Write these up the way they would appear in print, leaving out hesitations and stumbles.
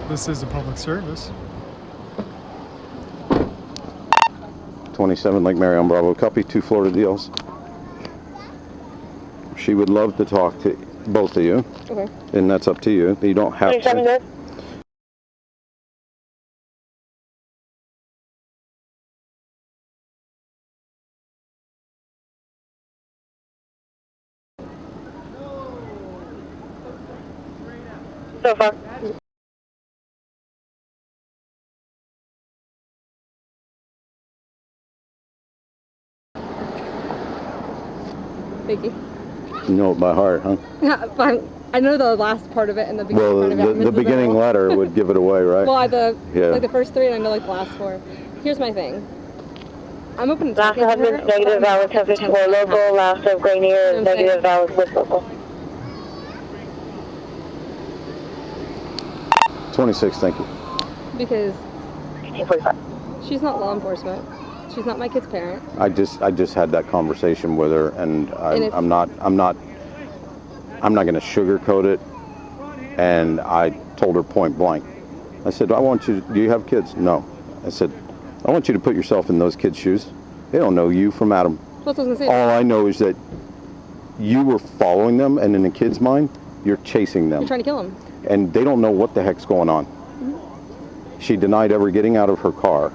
This is a public service. 27 Lake Mary on Bravo. Copy, 2 Florida deals. She would love to talk to both of you. Okay. And that's up to you. You don't have to. So far. Thank you. You know it by heart, huh? Yeah, but I know the last part of it and the beginning Well, part of it. the beginning letter would give it away, right? Well, Yeah. like the first 3, and I know like the last 4. Here's my thing. I'm open to Last talking to her. husband's negative valid coverage for local. Last of Rainier is negative valid with local. 26, thank you. Because 1845. she's not law enforcement. She's not my kid's parent. I just had that conversation with her, and I'm not going to sugarcoat it. And I told her point blank. I said, do you have kids? No. I said, I want you to put yourself in those kids' shoes. They don't know you from Adam. That's what I was gonna say. All I know is that you were following them, and in the kid's mind, you're chasing them. You're trying to kill him. And they don't know what the heck's going on. She denied ever getting out of her car,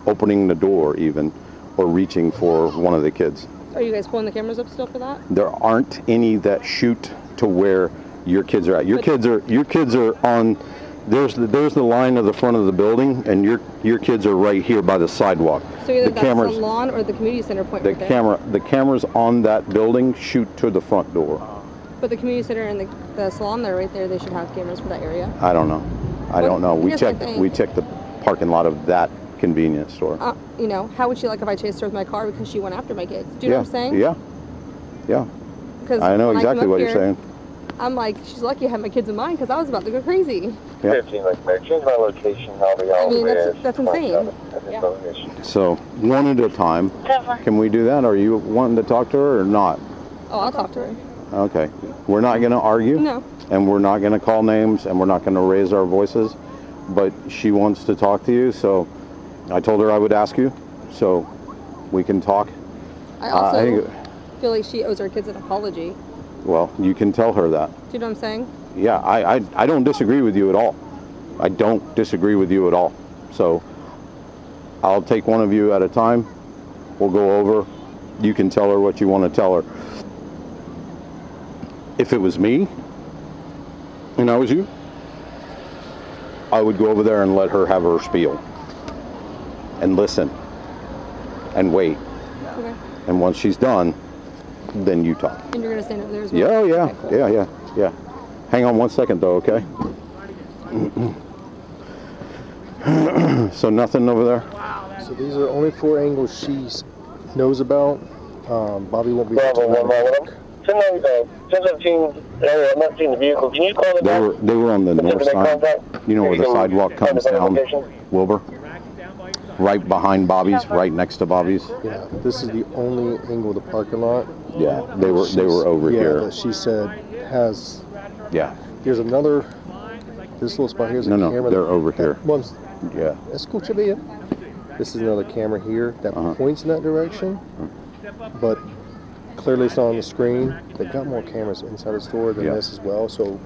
opening the door even, or reaching for one of the kids. Are you guys pulling the cameras up still for that? There aren't any that shoot to where your kids are at. Your kids are on. There's the line of the front of the building, and your kids are right here by the sidewalk. So either the that's cameras, the lawn or the community center point. the right the cameras on that building shoot to the front door. But the community center and the salon, they're right there. They should have cameras for that area. I don't know. I don't know. We here's my checked. thing. We checked the parking lot of that convenience store. You know, how would she like if I chased her with my car because she went after my kids? Do you know what I'm saying? Yeah. Yeah. Because I know exactly what you're saying. I'm like, she's lucky I had my kids in mind because I was about to go crazy. Yeah. 15 Lake Mary. Change my location. I'll be all the way. That's insane. So one at a time. Can we do that? Are you wanting to talk to her or not? Oh, I'll talk to her. Okay. We're not going to argue. No. And we're not going to call names, and we're not going to raise our voices. But she wants to talk to you, so I told her I would ask you, so we can talk. I also feel like she owes her kids an apology. Well, you can tell her that. Do you know what I'm saying? Yeah, I don't disagree with you at all. I don't disagree with you at all. So I'll take one of you at a time. We'll go over. You can tell her what you want to tell her. If it was me, and I was you, I would go over there and let her have her spiel. And listen. And wait. Okay. And once she's done, then you talk. And you're going to stand over there as well? Yeah, yeah, Okay, cool. yeah. Hang on 1 second though, okay? So nothing over there? So these are only 4 angles she knows about. Bobby won't be able to. 1017 area. I'm not seeing the vehicle. Can you call it back? They were on the north side. You know where the sidewalk comes down, Wilbur? Right behind Bobby's, right next to Bobby's. Yeah, this is the only angle of the parking lot. Yeah, they were over here. That she said has. Yeah. Here's another. This little spot here's a camera. No, they're over here. One's. Yeah. Escucha bien. This is another camera here that points in that direction, but clearly it's not on the screen. They've got more cameras inside the store than this as well, so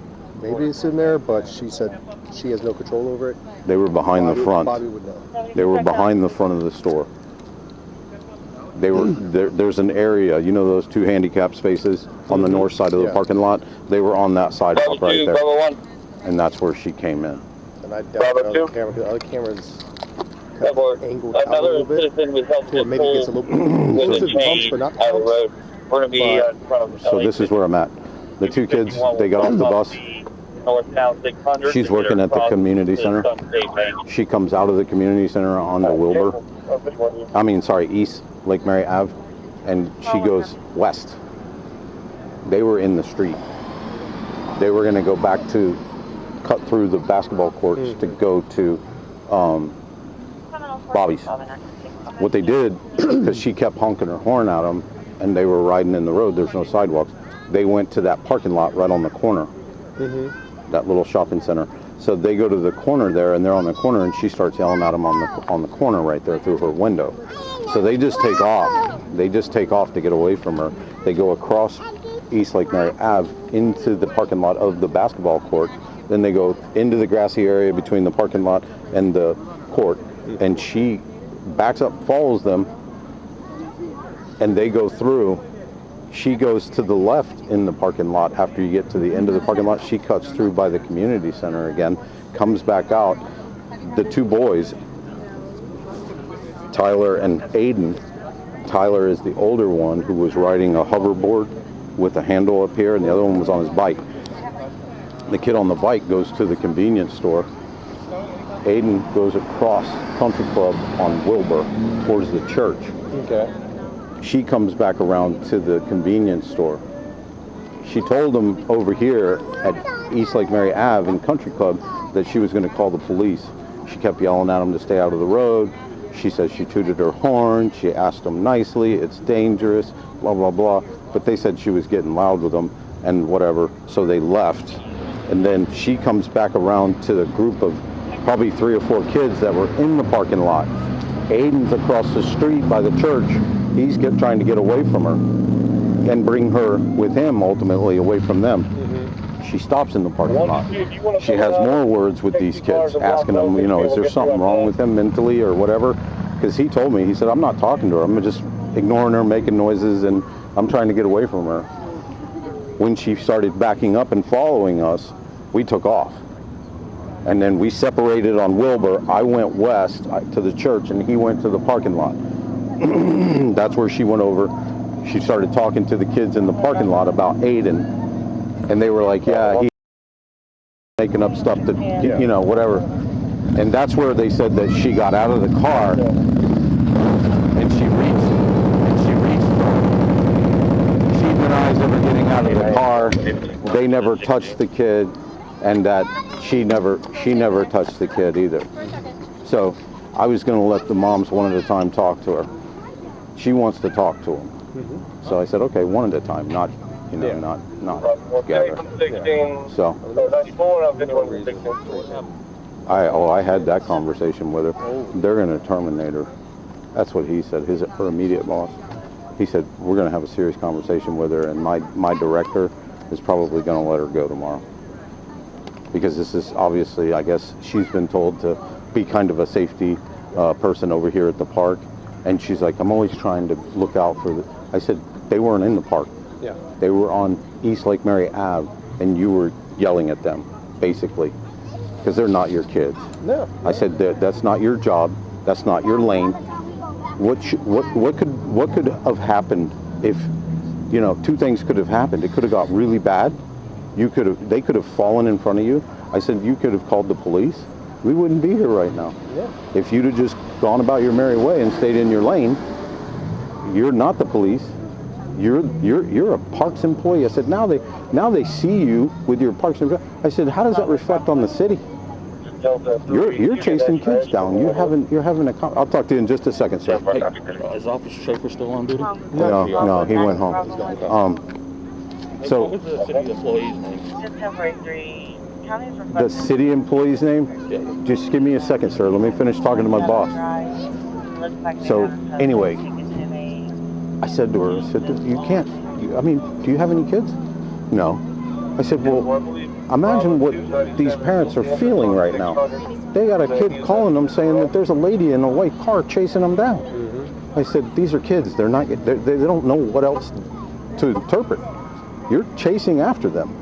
maybe it's in there, but she said she has no control over it. They were behind the front. Bobby would know. They were behind the front of the store. They were there's an area, you know those 2 handicap spaces on the north side of the parking lot? They were on that sidewalk right there. And that's where she came in. And I doubt the other cameras angled out a little bit. Or maybe it gets a little bit close to the bumps, but not the bumps. We're going to be in front of So this is where I'm at. The 2 kids, they got off the bus. She's working at the community center. She comes out of the community center onto Wilbur. East Lake Mary Ave, and she goes west. They were in the street. They were going to go back to cut through the basketball courts to go to Bobby's. What they did, because she kept honking her horn at them, and they were riding in the road, there's no sidewalks, they went to that parking lot right on the corner. that little shopping center. So they go to the corner there, and they're on the corner, and she starts yelling at them on the corner right there through her window. So they just take off. They just take off to get away from her. They go across East Lake Mary Ave into the parking lot of the basketball court. Then they go into the grassy area between the parking lot and the court, and she backs up, follows them, and they go through. She goes to the left in the parking lot. After you get to the end of the parking lot, she cuts through by the community center again, comes back out. The two boys, Tyler and Aiden. Tyler is the older one who was riding a hoverboard with a handle up here, and the other one was on his bike. The kid on the bike goes to the convenience store. Aiden goes across Country Club on Wilbur towards the church. Okay. She comes back around to the convenience store. She told them over here at East Lake Mary Ave in Country Club that she was going to call the police. She kept yelling at them to stay out of the road. She said she tooted her horn. She asked them nicely, it's dangerous, blah, blah, blah. But they said she was getting loud with them and whatever, so they left. And then she comes back around to the group of probably 3 or 4 kids that were in the parking lot. Aiden's across the street by the church. He's trying to get away from her and bring her with him ultimately away from them. She stops in the parking lot. She has more words with these kids, asking them, you know, is there something wrong with him mentally or whatever? Because he told me, he said, I'm not talking to her. I'm just ignoring her, making noises, and I'm trying to get away from her. When she started backing up and following us, we took off. And then we separated on Wilbur. I went west to the church, and he went to the parking lot. That's where she went over. She started talking to the kids in the parking lot about Aiden, and they were like, yeah, he's making up stuff that, you know, whatever. And that's where they said that she got out of the car, and she denies ever getting out of the car. They never touched the kid, and that she never touched the kid either. So I was going to let the moms one at a time talk to her. She wants to talk to them. So I said, okay, one at a time, not, you know, not together. So I had that conversation with her. They're going to terminate her. That's what he said. Her immediate boss. He said, we're going to have a serious conversation with her, and my director is probably going to let her go tomorrow. Because this is obviously, I guess, she's been told to be kind of a safety person over here at the park. And she's like, I'm always trying to look out for the... I said, they weren't in the park. Yeah. They were on East Lake Mary Ave, and you were yelling at them, basically, because they're not your kids. No. I said, that's not your job. That's not your lane. What could have happened if, you know, 2 things could have happened. It could have got really bad. They could have fallen in front of you. I said, you could have called the police. We wouldn't be here right now. Yeah. If you'd have just gone about your merry way and stayed in your lane, you're not the police. You're a parks employee. I said, now they see you with your parks employee. I said, how does that reflect on the city? You're chasing kids down. You're having a. I'll talk to you in just a second, sir. Is Officer Schaefer still on duty? No, he went home. So what was the city employee's name? the city employee's name? Yeah. Just give me a second, sir. Let me finish talking to my boss. So anyway, I said to her, I said, you can't. I mean, do you have any kids? No. I said, well, imagine what these parents are feeling right now. They got a kid calling them saying that there's a lady in a white car chasing them down. I said, these are kids. They don't know what else to interpret. You're chasing after them.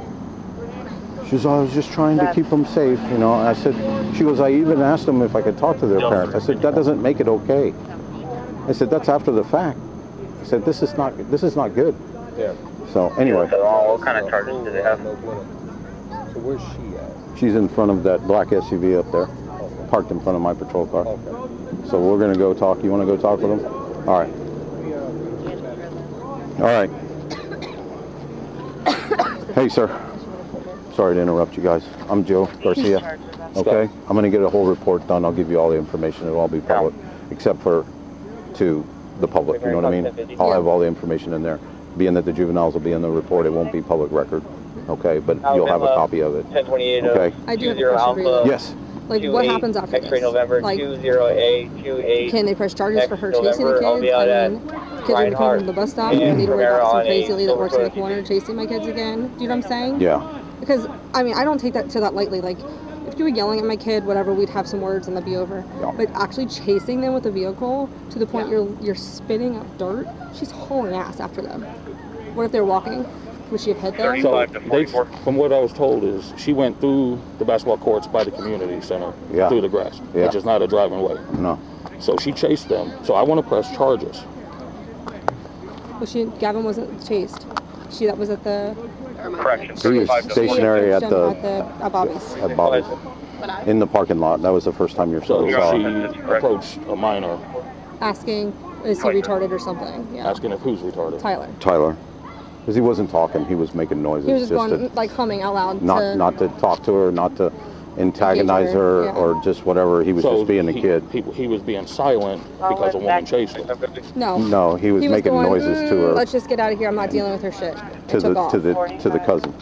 She goes, I was just trying to keep them safe, you know. I said, she goes, I even asked them if I could talk to their parents. I said, that doesn't make it okay. I said, that's after the fact. I said, this is not good. Yeah. So anyway. What kind of charges do they have? So where's she at? She's in front of that black SUV up there, parked in front of my patrol car. Okay. So we're gonna go talk. You wanna go talk with them? All right. All right. Hey, sir. Sorry to interrupt you guys. I'm Joe Garcia. Okay. I'm gonna get a whole report done. I'll give you all the information. It'll all be public, except for to the public. You know what I mean? I'll have all the information in there. Being that the juveniles will be in the report, it won't be public record. Okay, but you'll have a copy of it. 1028. Okay. I do have a question for you though. Yes. Like, what happens after X-ray this? November Like, 20A28. can they press charges for her chasing the November, I'll kids? be out I at mean, kids will be coming from the bus stop, and I need to worry about some crazy lady that works in the corner chasing my kids again. Do you know what I'm saying? Yeah. Because, I mean, I don't take that lightly. Like, if you were yelling at my kid, whatever, we'd have some words and that'd be over. Yeah. But actually chasing them with a vehicle to the point you're spitting up dirt, she's hauling ass after them. What if they're walking? Would she have hit them? So from what I was told is she went through the basketball courts by the community center through the grass, which is not a driving way. No. So she chased them. So I want to press charges. Well, Gavin wasn't chased. That was at the Correction. He was stationary at Bobby's. At Bobby's. In the parking lot. That was the first time your So son saw she him. approached a minor, Asking, is he retarded or something? Yeah. asking if who's retarded. Tyler. Because he wasn't talking, he was making noises. He was just going, like, humming out loud. Not to talk to her, not to antagonize her, or just whatever. He was just being a kid. He was being silent because a woman chased him. No, he was making going, noises to her. Let's just get out of here. I'm not dealing with her shit. To the cousin.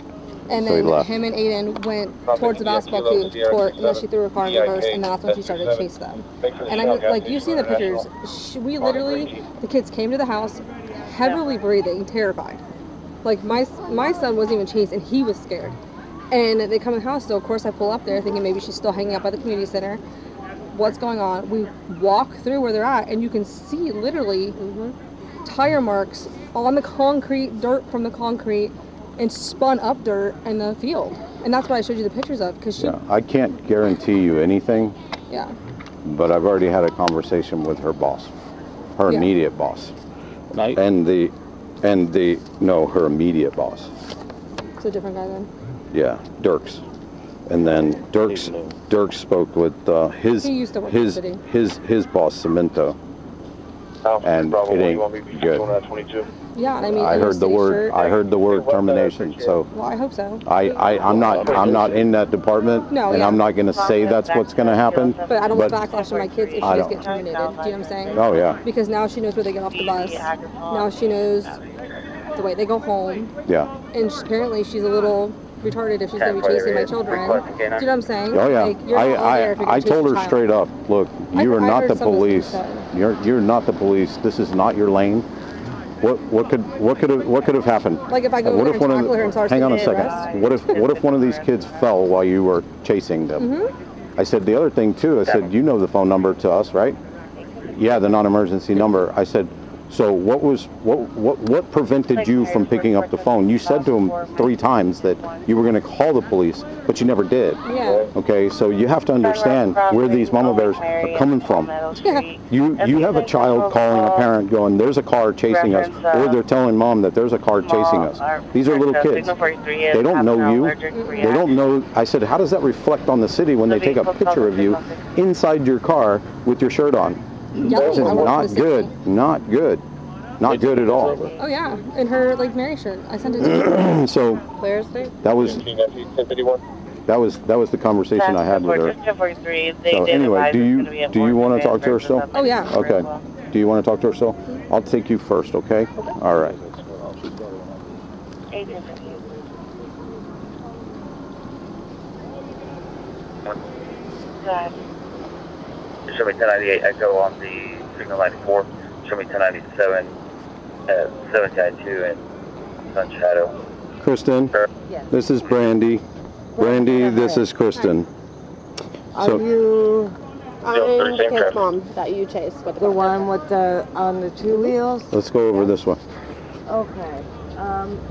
And So he then left. him and Aiden went towards the basketball court, and then she threw her car in reverse, and that's when she started to chase them. And I mean, like, you've seen the pictures. We literally, the kids came to the house, heavily breathing, terrified. Like, my son wasn't even chased, and he was scared. And they come in the house, so of course I pull up there thinking maybe she's still hanging out by the community center. What's going on? We walk through where they're at, and you can see literally tire marks on the concrete, dirt from the concrete, and spun up dirt in the field. And that's what I showed you the pictures of, because I can't guarantee you anything. Yeah. But I've already had a conversation with her boss, her immediate boss, Night? her immediate boss. It's a different guy then. Yeah, Dirks. And then Dirks spoke with his He used to work in the city. his boss, Cemento. And it ain't good. Yeah, and I mean, I heard the word termination. So well, I hope so. I'm not in that department, and I'm not going to say that's what's going to happen. But I don't want backlash on my kids if she does get terminated. Do you know what I'm saying? Oh yeah. Because now she knows where they get off the bus. Now she knows the way they go home. Yeah. And apparently she's a little retarded if she's going to be chasing my children. Do you know what I'm saying? Oh yeah. Like, you're not all there if you're gonna I chase told your her child. straight up, look, you are I not heard the some of the police. things You're not the police. This is not your lane. What could have happened? Like if I go over and tackle her and start hang on a saying, second. What if one of these kids fell while you were chasing them? I said the other thing too. I said, you know the phone number to us, right? Yeah, the non-emergency number. I said, so what prevented you from picking up the phone? You said to him 3 times that you were going to call the police, but you never did. Yeah. Okay, so you have to understand where these mama bears are coming from. Yeah. You have a child calling a parent going, there's a car chasing us, or they're telling mom that there's a car chasing us. These are little kids. They don't know you. They don't know. I said, how does that reflect on the city when they take a picture of you inside your car with your shirt on? Yeah, This is not good. Not good. Not good at all. Oh yeah, in her like Mary shirt. I sent it to her. So that was the conversation I had with her. So anyway, do you want to talk to her still? Oh yeah. Okay. Do you want to talk to her still? I'll take you first, okay? All right. Show me 1098 Echo on the signal 94. Show me 1097 at 1792 and Sun Shadow. Kristen, this is Brandy. Brandy, this is Kristen. I'm the kid's mom that you chased. The one with the on the 2 wheels? Let's go over this one. Okay.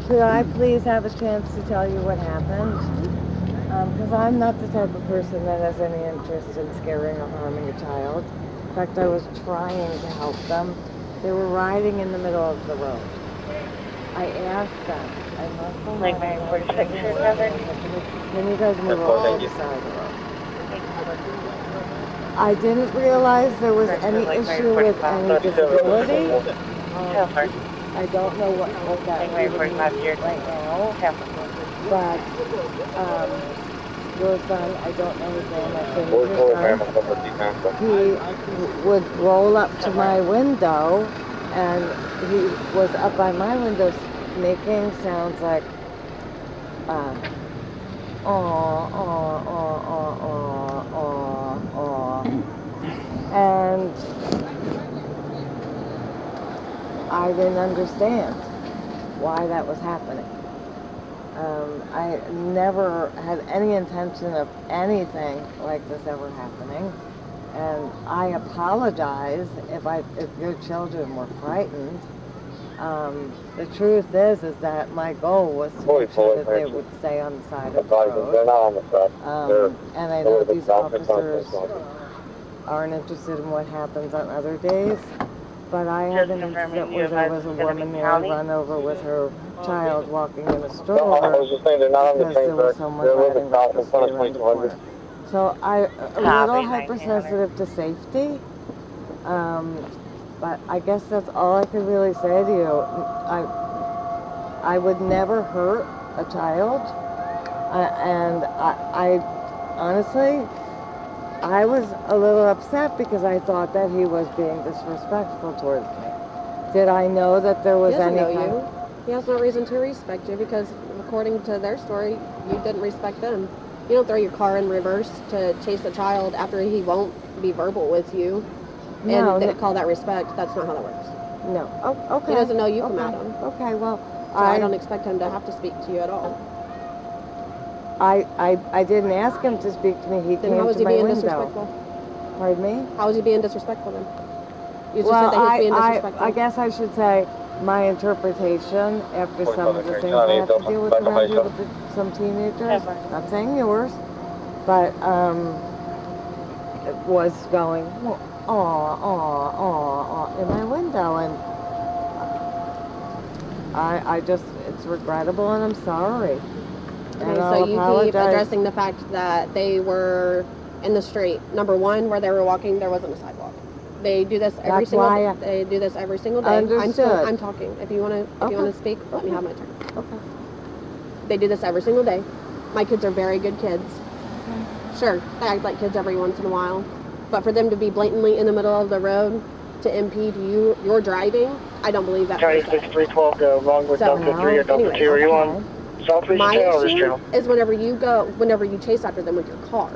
Could I please have a chance to tell you what happened? Because I'm not the type of person that has any interest in scaring or harming a child. In fact, I was trying to help them. They were riding in the middle of the road. I asked them. I must have Like my 46 or Can you guys move over to the side of the road? I didn't realize there was any issue with any disability. I don't know what that really means right now. But your son, I don't know his name, I think he would roll up to my window, and he was up by my window making sounds like And I didn't understand why that was happening. I never had any intention of anything like this ever happening. And I apologize if your children were frightened. The truth is that my goal was to make sure that they would stay on the side of the road. They're not on the side. And I know these officers aren't interested in what happens on other days, but I had an incident where there was a woman there run over with her child walking in a stroller I was just saying they're not on the because there train was track. someone They're a little riding bit south in recklessly front of around the 2200. corner. So I'm a little hypersensitive to safety, but I guess that's all I could really say to you. I would never hurt a child, and I honestly, I was a little upset because I thought that he was being disrespectful towards me. Did I know that there was He doesn't any know kind you. He has no reason to respect you because, according to their story, you didn't respect them. You don't throw your car in reverse to chase a child after he won't be verbal with you and they call that respect. That's not how that works. No. Oh, okay. He doesn't know you come at him. Okay, well, So I don't expect him to have to speak to you at all. I didn't ask him to speak to me. He Then came how was to he my being window. disrespectful? Pardon me? How was he being disrespectful then? You just Well, said that he was being disrespectful. I guess I should say my interpretation after some of the things I have to deal with around here with some teenagers, not saying yours, but it was going, in my window, and I just, it's regrettable and I'm sorry. Okay, so you keep addressing the fact that they were in the street. Number one, where they were walking, there wasn't a sidewalk. They do this every They do this every single day. Understood. I'm talking. If you want to speak, let me have my turn. Okay. They do this every single day. My kids are very good kids. Okay. Sure, they act like kids every once in a while, but for them to be blatantly in the middle of the road to impede your driving, I don't believe that. 6312, Longwood, Delta 3 or Delta 2. Are you on Southwest channel or this channel? Is whenever you chase after them with your car.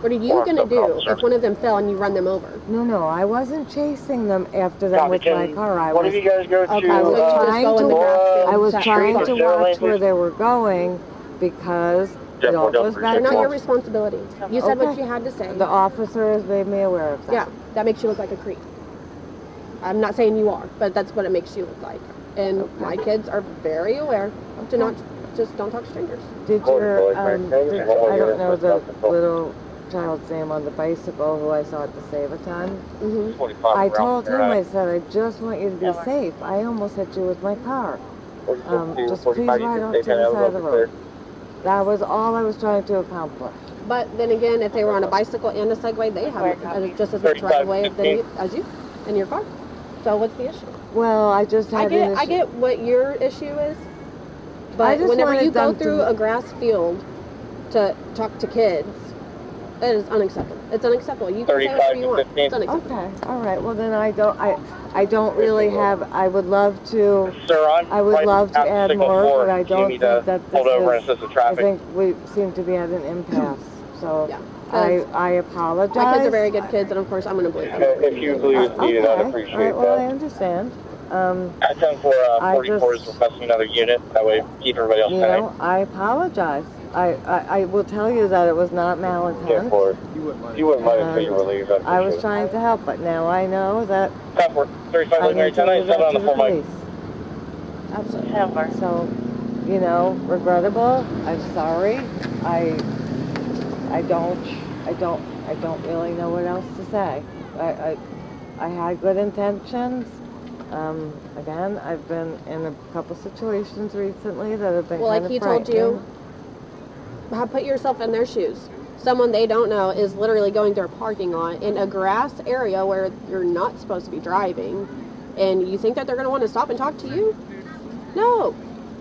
What are you going to do if one of them fell and you run them over? No, I wasn't chasing them after them with my car. What if you guys go to... I was trying to watch where they were going because it all goes back They're not to your responsibility. You said what you had to say. The officer has made me aware of that. Yeah, that makes you look like a creep. I'm not saying you are, but that's what it makes you look like. And my kids are very aware to not just don't talk to strangers. Did your I don't know the little child's name on the bicycle who I saw at the Save-A-Ton. Mm-hmm. I told him, I said, I just want you to be safe. I almost hit you with my car. Just please ride off to the side of the road. That was all I was trying to accomplish. But then again, if they were on a bicycle and a Segway, they have just as much right of way as you in your car. So what's the issue? Well, I just had an issue. I get what your issue is, but whenever you go through a grass field to talk to kids, that is unacceptable. It's unacceptable. You can say whatever you want. It's unacceptable. Okay, all right. Well, then I don't really have. I would love to. I would love to add more, but I don't think that this is. I think we seem to be at an impasse. So yeah. I apologize. My kids are very good kids, and of course I'm going to believe them. If you believe it's needed, I'd appreciate that. Well, I understand. At 10-4, is requesting another unit. That way, keep everybody else paying. I apologize. I will tell you that it was not malintent. You wouldn't mind until you were relieved. I was trying to help, but now I know that 10-4, 35 Mary 10-9, 7 on the 4 mic. Absolutely. So, regrettable. I'm sorry. I don't really know what else to say. I had good intentions. Again, I've been in a couple situations recently that have been kind of frightening. Well, like he told you, put yourself in their shoes. Someone they don't know is literally going through a parking lot in a grass area where you're not supposed to be driving, and you think that they're going to want to stop and talk to you? No.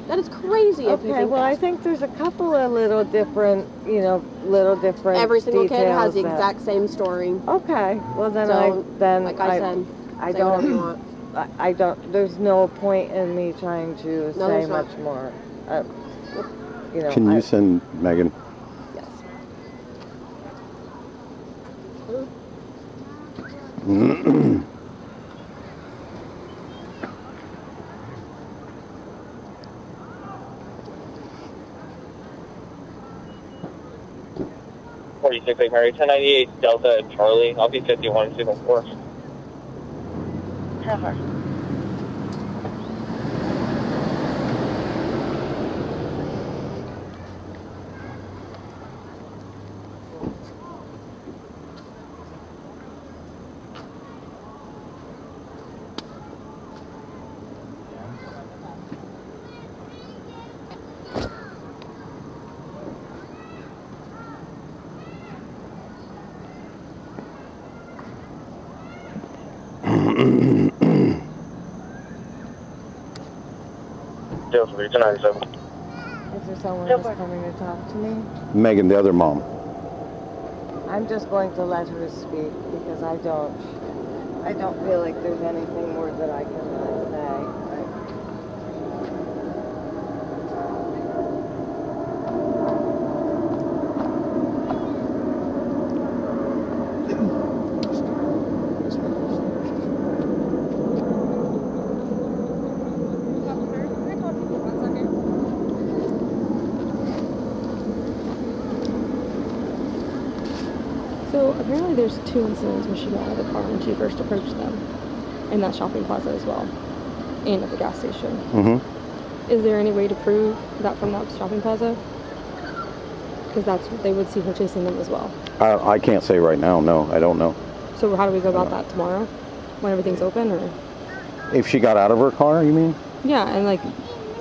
That is crazy. Okay, well, I think there's a couple of little different Every single kid has the exact same story. Okay, well then like I said, I say whatever you want. There's no point in me trying to say much more. you know. Can you send Megan? Yes. Mary, 1098 Delta and Charlie. I'll be 51 signal 4. Delta 1097. Is there someone who's coming to talk to me? Megan, the other mom. I'm just going to let her speak because I don't feel like there's anything more that I can really say. So apparently there's 2 incidents when she got out of the car when she first approached them in that shopping plaza as well, and at the gas station. Is there any way to prove that from that shopping plaza? Because they would see her chasing them as well. I can't say right now. No, I don't know. So how do we go about that tomorrow when everything's open? Or if she got out of her car, you mean? Yeah, and like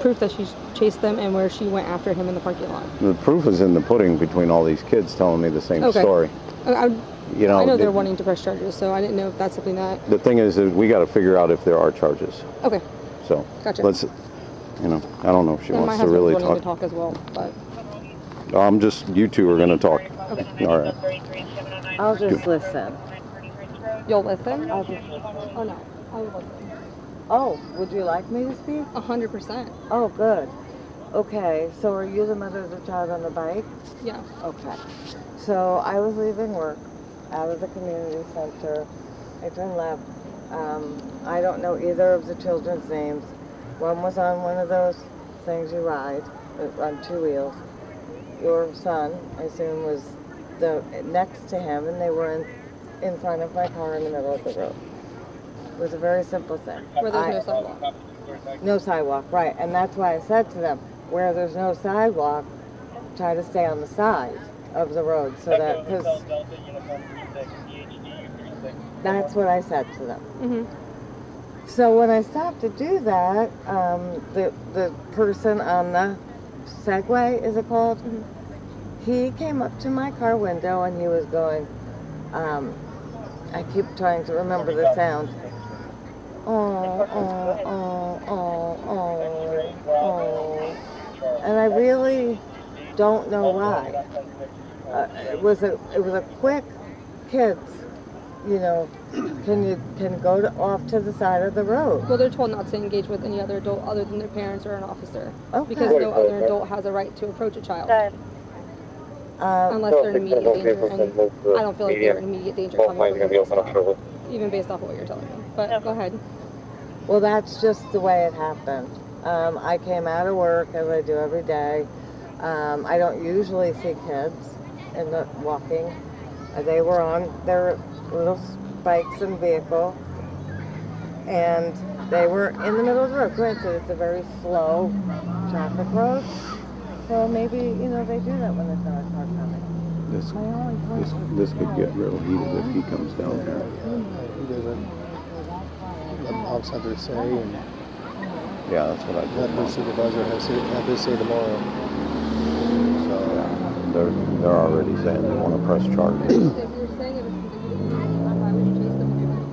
proof that she chased them and where she went after him in the parking lot. The proof is in the pudding between all these kids telling me the same story. I know they're wanting to press charges, so I didn't know if that's something that... The thing is that we got to figure out if there are charges. Okay. So gotcha. Let's, I don't know if she wants to really talk. My husband's wanting to talk as well, but... you two are going to talk. Okay. All right. I'll just listen. You'll listen? I'll just listen. Oh, no. I will listen. Oh, would you like me to speak? 100%. Oh, good. Okay, so are you the mother of the child on the bike? Yeah. Okay. So I was leaving work out of the community center. I turned left. I don't know either of the children's names. One was on one of those things you ride, on 2 wheels. Your son, I assume, was next to him, and they were in front of my car in the middle of the road. It was a very simple thing. Where there's no sidewalk. No sidewalk, right. And that's why I said to them, where there's no sidewalk, try to stay on the side of the road, so that, because that's what I said to them. So when I stopped to do that, the person on the Segway, is it called? He came up to my car window and he was going, I keep trying to remember the sound. And I really don't know why. It was a quick kids, can go off to the side of the road. Well, they're told not to engage with any other adult other than their parents or an officer. Okay. Because no other adult has a right to approach a child. Unless they're in immediate danger, and I don't feel like they're in immediate danger even based off of what you're telling me. But go ahead. Well, that's just the way it happened. I came out of work, as I do every day. I don't usually see kids in the walking. They were on their little bikes and vehicle, and they were in the middle of the road. Granted, it's a very slow traffic road, so maybe, they do that when there's not a car coming. This could get real heated if he comes down here. He doesn't let moms have their say, and yeah, that's what I let the supervisor have his say tomorrow. So they're already saying they want to press charges. If you're saying it was why would you chase them with your bike?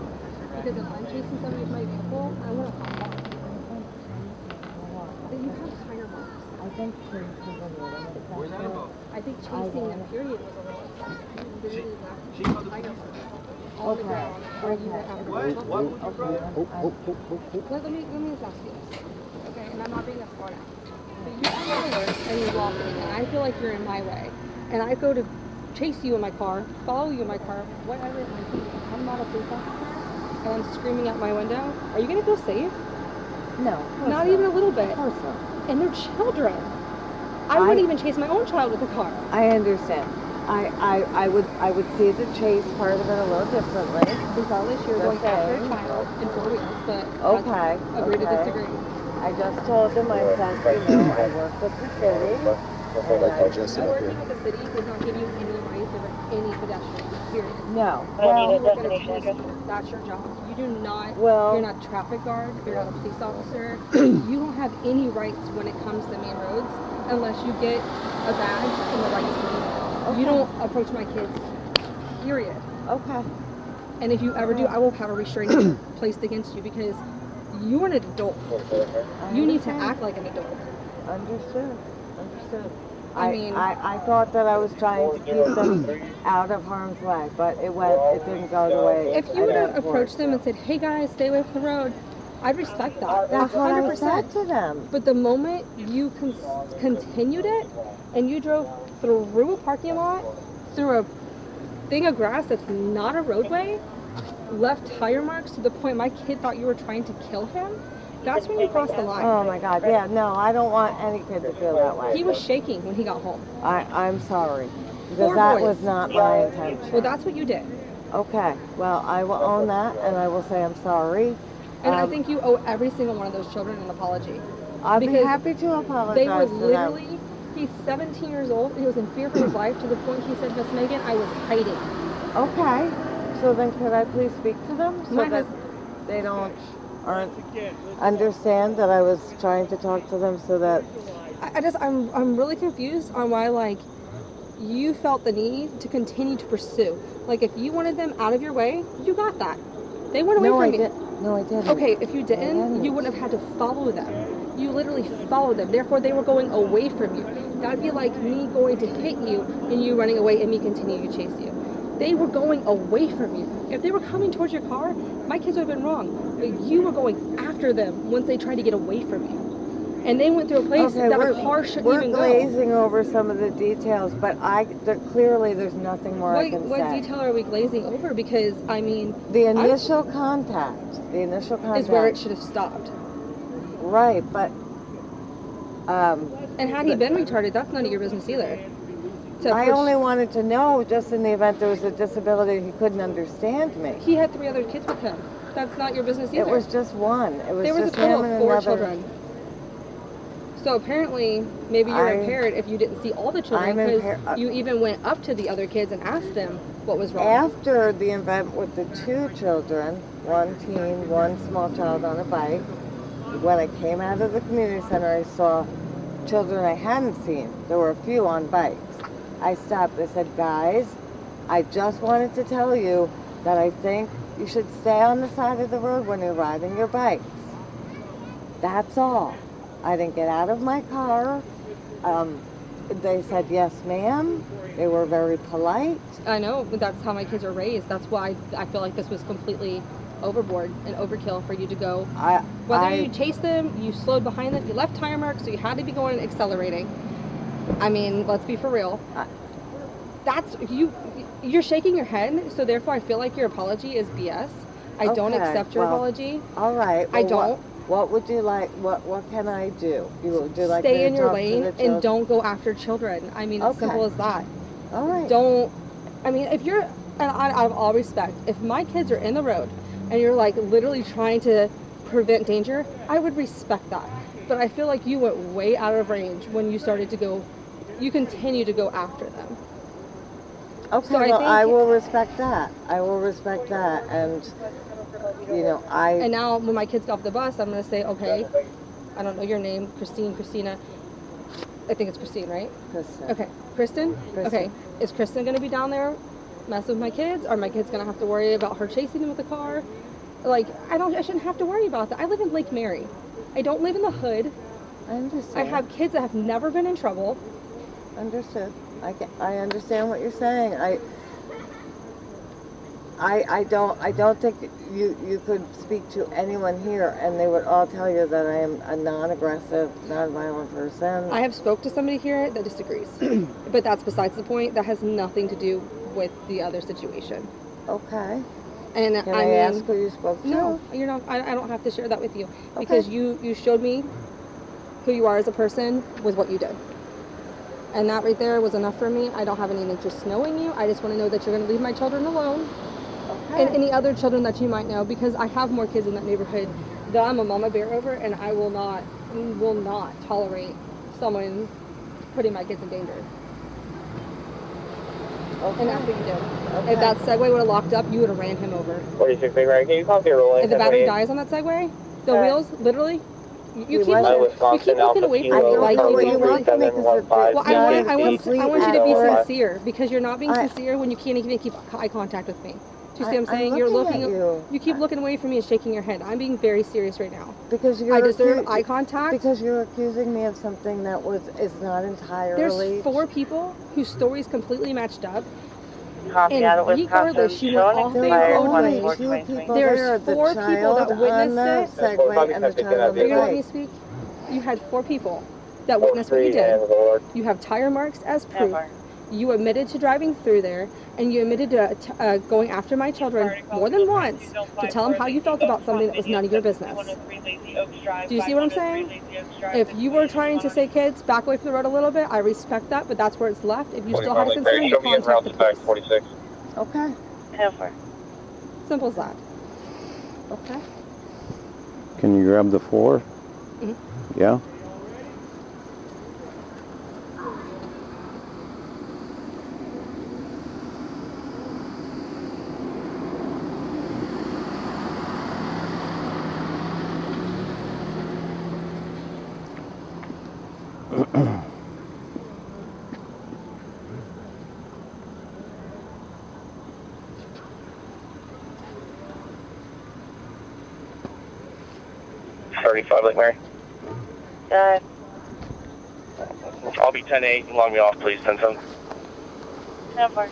Because if I'm chasing somebody with my vehicle, I want to hop off. But you have tire marks. I think chasing them, I think chasing them, period, was a little excessive. You literally left tire marks on the ground where you were having a Let me just ask you this. Okay, and I'm not being a smart ass. you come over and you're walking, and I feel like you're in my way, and I go to chase you in my car, follow you in my car, whatever it might be, I'm not a police officer, and I'm screaming out my window, are you gonna feel safe? No. Not even a little bit. Of course not. And they're children. I wouldn't even chase my own child with a car. I understand. I would see the chase part of it a little differently. Regardless, you're going after a child in 4 wheels, but okay. Agree to disagree. I just told them, I said, I work with the city. Justin up Working here. with the city does not give you any rights over any pedestrian, period. No. Well, that's your job. You do not, you're not a traffic guard, you're not a police officer. You don't have any rights when it comes to main roads unless you get a badge and the rights to do that. Okay. You don't approach my kids, period. Okay. And if you ever do, I will have a restraining placed against you because you're an adult. You need to act like an adult. Understood. I thought that I was trying to keep them out of harm's way, but it didn't go the way. If you would have approached them and said, hey guys, stay away from the road, I'd respect that. That's 100%. What I said to them. But the moment you continued it and you drove through a parking lot, through a thing of grass that's not a roadway, left tire marks to the point my kid thought you were trying to kill him, that's when you crossed the line. Oh my God, yeah, no, I don't want any kid to feel that way. He was shaking when he got home. I'm sorry, because that was not my intention. Well, that's what you did. Okay, well, I will own that, and I will say I'm sorry. And I think you owe every single one of those children an apology. I'll be happy to apologize. They were literally, he's 17 years old, he was in fear for his life to the point he said, Miss Megan, I was hiding. Okay, so then could I please speak to them so that they aren't understand that I was trying to talk to them so that... I'm really confused on why, like, you felt the need to continue to pursue. Like, if you wanted them out of your way, you got that. They went away from you. No, I didn't. Okay, if you didn't, you wouldn't have had to follow them. You literally followed them. Therefore, they were going away from you. That'd be like me going to hit you and you running away and me continuing to chase you. They were going away from you. If they were coming towards your car, my kids would have been wrong. But you were going after them once they tried to get away from you. And they went through a place that a car shouldn't even go. We're glazing over some of the details, but clearly there's nothing more I can say. What detail are we glazing over? Because, I mean... The initial contact. Is where it should have stopped. Right, but... and had he been retarded, that's none of your business either. I only wanted to know just in the event there was a disability he couldn't understand me. He had 3 other kids with him. That's not your business either. It was just one. There was a total of 4 children. So apparently, maybe you're impaired if you didn't see all the children because you even went up to the other kids and asked them what was wrong. After the event with the 2 children, 1 teen, 1 small child on a bike, when I came out of the community center, I saw children I hadn't seen. There were a few on bikes. I stopped. I said, guys, I just wanted to tell you that I think you should stay on the side of the road when you're riding your bikes. That's all. I didn't get out of my car. They said, yes, ma'am. They were very polite. I know, but that's how my kids are raised. That's why I feel like this was completely overboard and overkill for you to go. Whether you chased them, you slowed behind them, you left tire marks, so you had to be going and accelerating. I mean, let's be for real. You're shaking your head, so therefore I feel like your apology is BS. I don't accept your apology. All right. Well, I don't. What would you like? What can I do? Would you like stay in your lane and don't go after children. I mean, it's simple as that. All right. If you're, and I have all respect, if my kids are in the road and you're like literally trying to prevent danger, I would respect that. But I feel like you went way out of range when you started to go, you continue to go after them. Okay, so I will respect that. I will respect that. And, And now when my kids get off the bus, I'm going to say, okay, I don't know your name, Christina. I think it's Christine, right? Kristen. Okay, Kristen? Okay, is Kristen going to be down there messing with my kids? Are my kids going to have to worry about her chasing them with the car? Like, I shouldn't have to worry about that. I live in Lake Mary. I don't live in the hood. I understand. I have kids that have never been in trouble. Understood. I understand what you're saying. I don't think you could speak to anyone here and they would all tell you that I am a non-aggressive, non-violent person. I have spoke to somebody here that disagrees, but that's besides the point. That has nothing to do with the other situation. Okay. And Can I ask who you spoke to? No, you're not. I don't have to share that with you because you showed me who you are as a person with what you did. And that right there was enough for me. I don't have any interest knowing you. I just want to know that you're going to leave my children alone. Okay. And any other children that you might know, because I have more kids in that neighborhood that I'm a mama bear over, and I will not tolerate someone putting my kids in danger. Okay. And that's what you did. Okay. If that Segway would have locked up, you would have ran him over. 46 Big Red, can you copy your rolling? If the battery dies on that Segway, the wheels, literally, you keep looking away from me like you want to make this well, I want you to be sincere, because you're not being sincere when you can't even keep eye contact with me. Do you see what I'm saying? You keep looking away from me and shaking your head. I'm being very serious right now. Because I deserve eye contact. Because you're accusing me of something that is not entirely. There's 4 people whose stories completely matched up. And regardless, you went off the roadway. There's 4 people that witnessed it. Are you gonna let me speak? You had 4 people that witnessed what you did. You have tire marks as proof. You admitted to driving through there, and you admitted to going after my children more than once to tell them how you felt about something that was none of your business. Do you see what I'm saying? If you were trying to say, kids, back away from the road a little bit, I respect that, but that's where it's left. If you still have a concern, you contact the police. Okay. Simple as that. Okay. Can you grab the 4? Mm-hmm. Yeah? Lake Mary. I'll be 10-8. Log me off, please. 10-7. 10-4.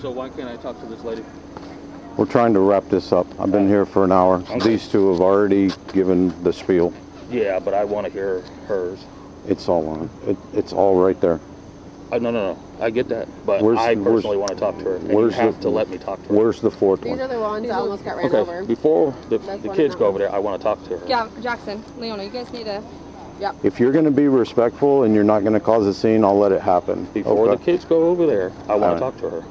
So why can't I talk to this lady? We're trying to wrap this up. I've been here for an hour. Okay. These 2 have already given the spiel. Yeah, but I want to hear hers. It's all on. It's all right there. No. I get that, but I personally want to talk to her. And you have to let me talk to her. Where's the 4th one? These are the ones that almost got ran over. Before the kids go over there, I want to talk to her. Yeah, Jackson, Leona, you guys need to. Yep. If you're going to be respectful and you're not going to cause a scene, I'll let it happen. Before the kids go over there, I want to talk to her.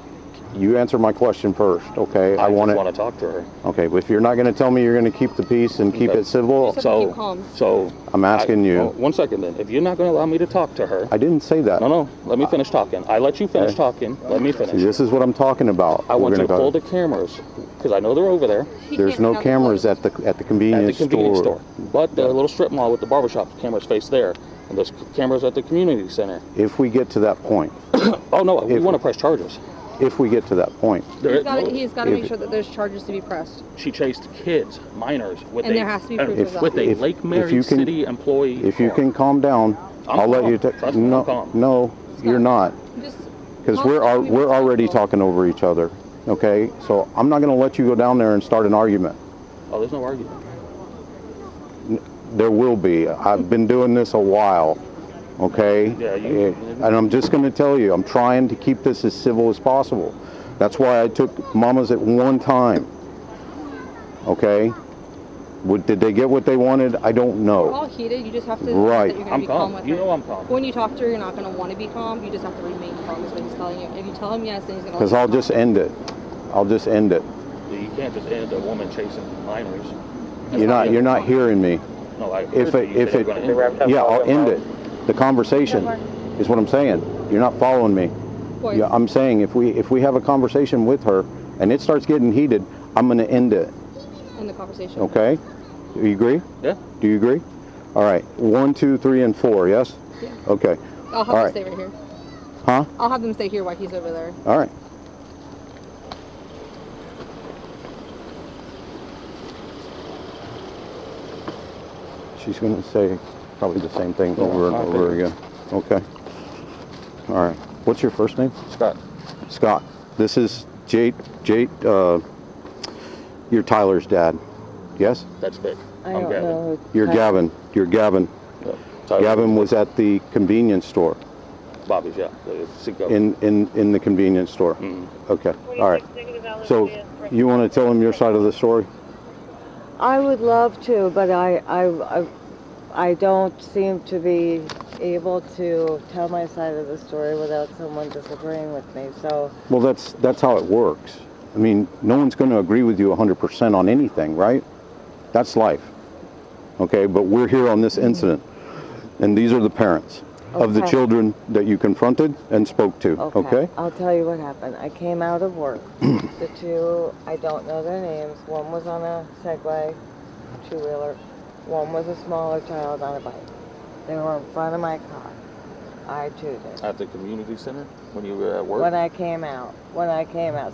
You answer my question first, okay? I want to talk to her. Okay, but if you're not going to tell me you're going to keep the peace and keep it civil, so I'm asking you. 1 second then. If you're not going to allow me to talk to her. I didn't say that. No. Let me finish talking. I let you finish talking. Let me finish. See, this is what I'm talking about. I want you to pull the cameras because I know they're over there. There's no cameras at the convenience store. But the little strip mall with the barbershop cameras face there. And there's cameras at the community center. If we get to that point. Oh no, we want to press charges. If we get to that point. He's got to make sure that there's charges to be pressed. She chased kids, minors, with there has to be proof of that. With a Lake Mary City employee. If you can calm down, I'll let you. No, you're not. Because we're already talking over each other. Okay, so I'm not going to let you go down there and start an argument. Oh, there's no argument. There will be. I've been doing this a while. Okay? Yeah, and I'm just going to tell you, I'm trying to keep this as civil as possible. That's why I took mamas at one time. Okay? Did they get what they wanted? I don't know. We're all heated. You just have to. Right. That you're gonna be calm with You her. know I'm calm. When you talk to her, you're not going to want to be calm. You just have to remain calm. Is what he's telling you. If you tell him yes, then he's going to. Because I'll just end it. I'll just end it. You can't just end a woman chasing minors. You're not hearing me. No, I yeah, I'll end it. The conversation is what I'm saying. You're not following me. Yeah, I'm saying if we have a conversation with her and it starts getting heated, I'm going to end it. End the conversation. Okay. Do you agree? Yeah. Do you agree? All right. 1, 2, 3, and 4. Yes. Yeah. Okay. I'll have them stay right here. Huh? I'll have them stay here while he's over there. All right. She's going to say probably the same thing over and over again. Okay. All right. What's your first name? Scott. Scott. This is Jade, you're Tyler's dad. Yes? That's Vic. I I'm don't Gavin. know. You're Gavin. You're Gavin. Yeah. Gavin was at the convenience store. Bobby's, yeah. In the convenience store. Mm-hmm. Okay. All right. So you want to tell him your side of the story? I would love to, but I don't seem to be able to tell my side of the story without someone disagreeing with me. So. Well, that's how it works. I mean, no one's going to agree with you 100% on anything, right? That's life. Okay, but we're here on this incident, and these are the parents of the children that you confronted and spoke to. Okay? I'll tell you what happened. I came out of work. The two, I don't know their names. One was on a Segway, two-wheeler. One was a smaller child on a bike. They were in front of my car. I tooted. At the community center when you were at work? When I came out.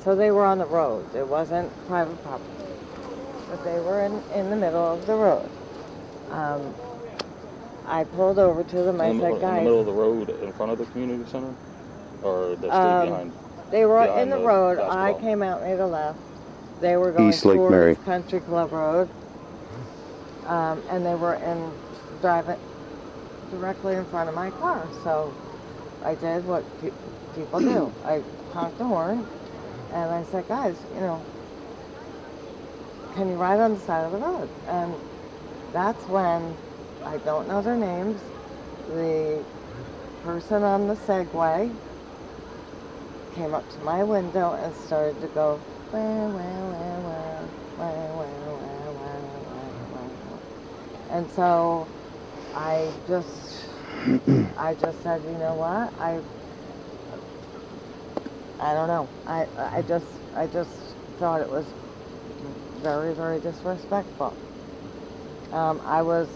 So they were on the road. It wasn't private property. But they were in the middle of the road. I pulled over to them. I said, guys. In the middle of the road in front of the community center? Or the street behind? They were in the road. I came out and made a left. They were going East Lake towards Mary. Country Club Road. And they were driving directly in front of my car. So I did what people do. I honked the horn and I said, guys, can you ride on the side of the road? And that's when, I don't know their names, the person on the Segway came up to my window and started to go, wah, wah, wah, wah, wah, wah, wah, wah, wah, wah. And so I just said, you know what? I don't know. I just thought it was very, very disrespectful. I was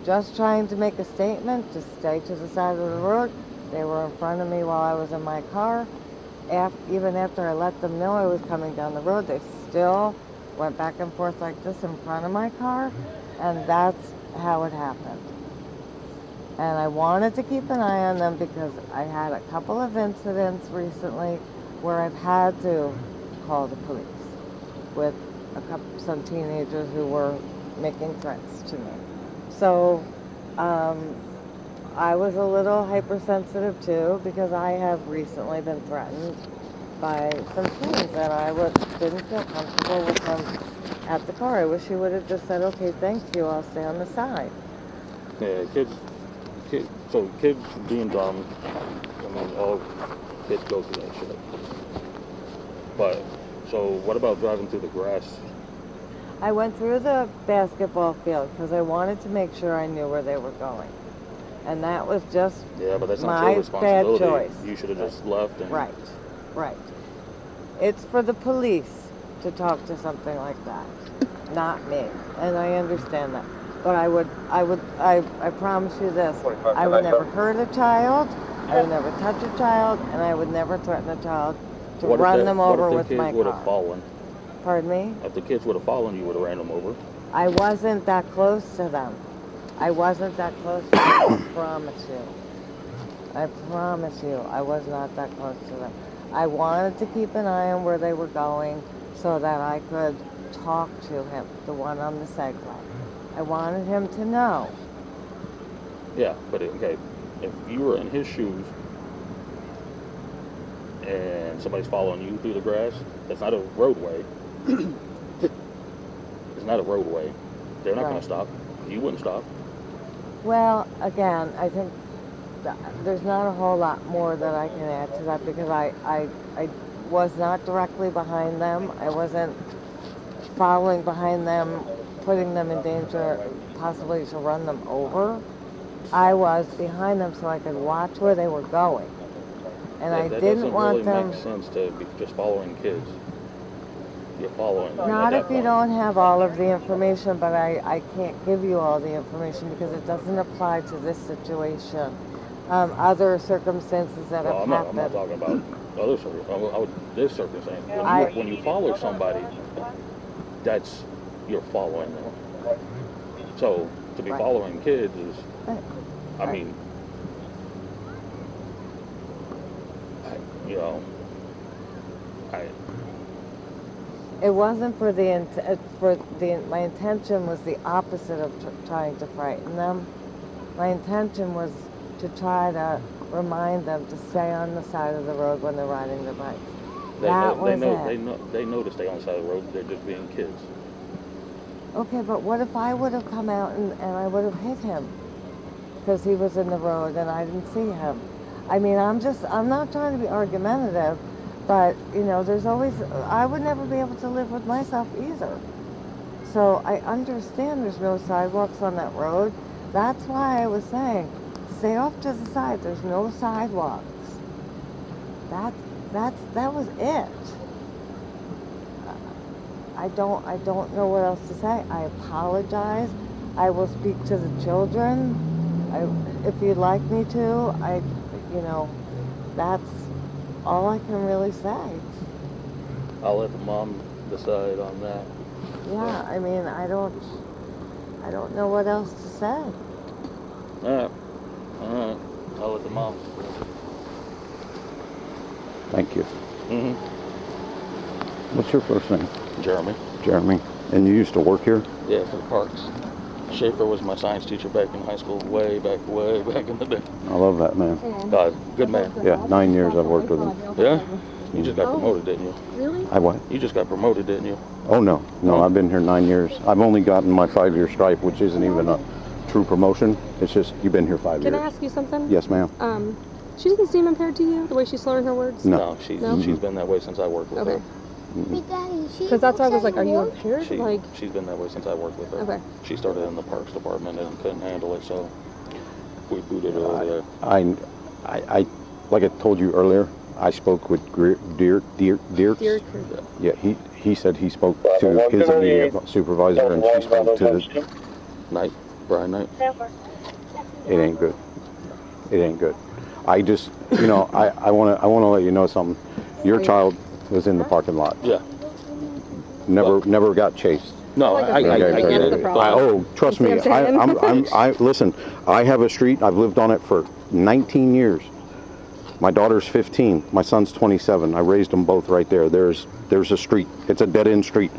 just trying to make a statement to stay to the side of the road. They were in front of me while I was in my car. Even after I let them know I was coming down the road, they still went back and forth like this in front of my car, and that's how it happened. And I wanted to keep an eye on them because I had a couple of incidents recently where I've had to call the police with some teenagers who were making threats to me. So I was a little hypersensitive too because I have recently been threatened by some teens and I didn't feel comfortable with them at the car. I wish he would have just said, okay, thank you, I'll stay on the side. Yeah, kids being dumb, I mean, all kids go through that shit. But, so what about driving through the grass? I went through the basketball field because I wanted to make sure I knew where they were going. And that was just but that's not my your responsibility. bad choice. You should have just left. And... Right. It's for the police to talk to something like that, not me. And I understand that. But I promise you this, I would never hurt a child, I would never touch a child, and I would never threaten a child to run them over with my car. What if the kids would have fallen? Pardon me? If the kids would have fallen, you would have ran them over? I wasn't that close to them. I wasn't that close to them, I promise you. I promise you, I was not that close to them. I wanted to keep an eye on where they were going so that I could talk to him, the one on the Segway. I wanted him to know. Yeah, but okay, if you were in his shoes and somebody's following you through the grass, that's not a roadway. It's not a roadway. They're not going to stop. You wouldn't stop. Well, again, I think there's not a whole lot more that I can add to that because I was not directly behind them. I wasn't following behind them, putting them in danger, possibly to run them over. I was behind them so I could watch where they were going. And I didn't want them... That doesn't really make sense to be just following kids. You're following them. Not if you don't have all of the information, but I can't give you all the information because it doesn't apply to this situation. Other circumstances that have happened. I'm not talking about other circumstances. This circumstance. When you follow somebody, you're following them. So to be following kids is, I mean, It wasn't my intention was the opposite of trying to frighten them. My intention was to try to remind them to stay on the side of the road when they're riding their bikes. They know to stay on the side of the road. They're just being kids. Okay, but what if I would have come out and I would have hit him because he was in the road and I didn't see him? I mean, I'm not trying to be argumentative, but, you know, I would never be able to live with myself either. So I understand there's no sidewalks on that road. That's why I was saying, stay off to the side. There's no sidewalks. That was it. I don't know what else to say. I apologize. I will speak to the children. If you'd like me to, that's all I can really say. I'll let the mom decide on that. Yeah, I mean, I don't know what else to say. All right. I'll let the mom. Thank you. Mm-hmm. What's your first name? Jeremy. Jeremy. And you used to work here? Yeah, for the parks. Schaefer was my science teacher back in high school, way back in the day. I love that man. Good man. Yeah, 9 years I've worked with him. Yeah? You just got promoted, didn't you? Really? I what? You just got promoted, didn't you? Oh, no. No, I've been here 9 years. I've only gotten my 5-year stripe, which isn't even a true promotion. It's just, you've been here 5 years. Can I ask you something? Yes, ma'am. She doesn't seem impaired to you, the way she's slurring her words? No. She's been that way since I worked with her. Because that's why I was like, are you impaired? She's been that way since I worked with her. Okay. She started in the parks department and couldn't handle it, so we booted her over there. I like I told you earlier, I spoke with Deer. Yeah, he said he spoke to his immediate supervisor and she spoke to Brian Knight. It ain't good. It ain't good. I just, I want to let you know something. Your child was in the parking lot. Yeah. Never got chased. No, I get the problem. Trust me. Listen, I have a street. I've lived on it for 19 years. My daughter's 15. My son's 27. I raised them both right there. There's a street. It's a dead-end street.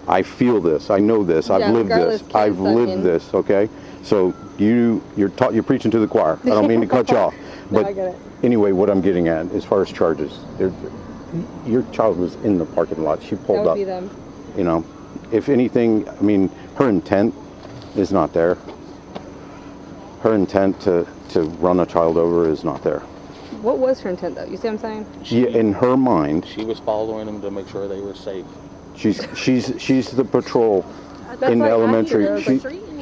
I feel this. I know this. I've lived this. I've lived this. Okay. So you're preaching to the choir. I don't mean to cut you off. But I get it. Anyway, what I'm getting at, as far as charges, your child was in the parking lot. She pulled that would up. Be them. If anything, I mean, her intent is not there. Her intent to run a child over is not there. What was her intent, though? You see what I'm saying? In her mind, she was following them to make sure they were safe. She's the patrol in elementary.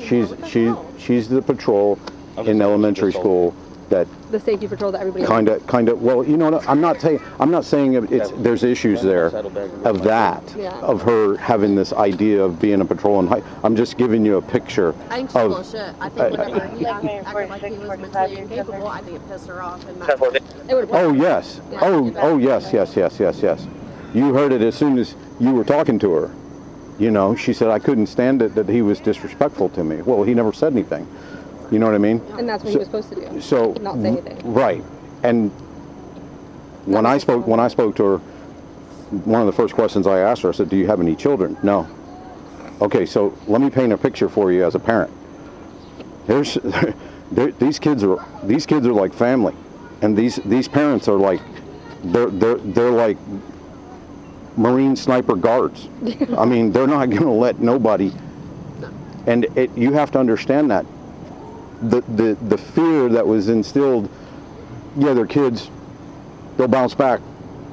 She's the patrol in elementary school. That the safety patrol that everybody kind of well, you know what, I'm not saying there's issues there of that, of her having this idea of being a patrol and I'm just giving you a picture. I think she's full of shit. I think whenever he acted like he was mentally incapable, I think it pissed her off. And yes. Yes. You heard it as soon as you were talking to her. She said, I couldn't stand it that he was disrespectful to me. Well, he never said anything. You know what I mean? And that's what he was supposed to do. So not say anything. Right. And when I spoke to her, one of the first questions I asked her, I said, "Do you have any children?" No. Okay, so let me paint a picture for you as a parent. These kids are like family, and these parents are like they're like Marine sniper guards. I mean, they're not going to let nobody. And you have to understand that. The fear that was instilled, they're kids, they'll bounce back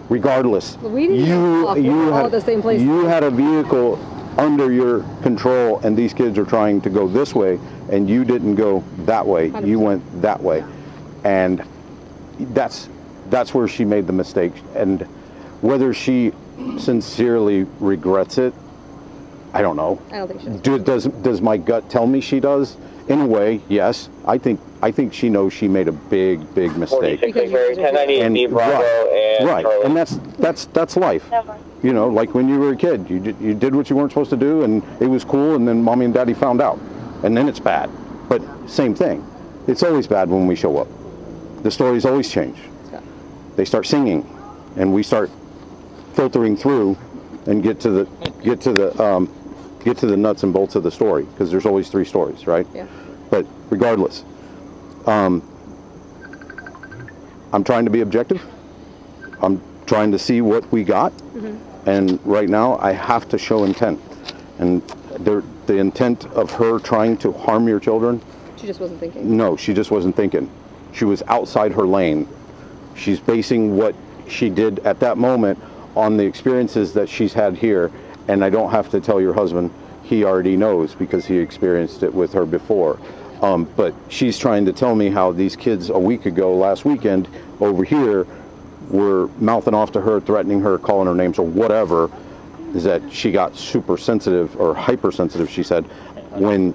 regardless. You had the same place. You had a vehicle under your control and these kids are trying to go this way and you didn't go that way. 100%. You went that way. And that's where she made the mistake. And whether she sincerely regrets it, I don't know. I don't think she does. Does my gut tell me she does? In a way, yes. I think she knows she made a big mistake. Right. And that's life. Like when you were a kid, you did what you weren't supposed to do, and it was cool, and then mommy and daddy found out, and then it's bad. But same thing. It's always bad when we show up. The stories always change. They start singing, and we start filtering through and get to the nuts and bolts of the story, because there's always 3 stories, right? Yeah. But regardless, I'm trying to be objective. I'm trying to see what we got, and right now I have to show intent. And the intent of her trying to harm your children. She just wasn't thinking. No, she just wasn't thinking. She was outside her lane. She's basing what she did at that moment on the experiences that she's had here, and I don't have to tell your husband. He already knows because he experienced it with her before. But she's trying to tell me how these kids a week ago, last weekend, over here, were mouthing off to her, threatening her, calling her names or whatever, is that she got super sensitive or hypersensitive, she said, when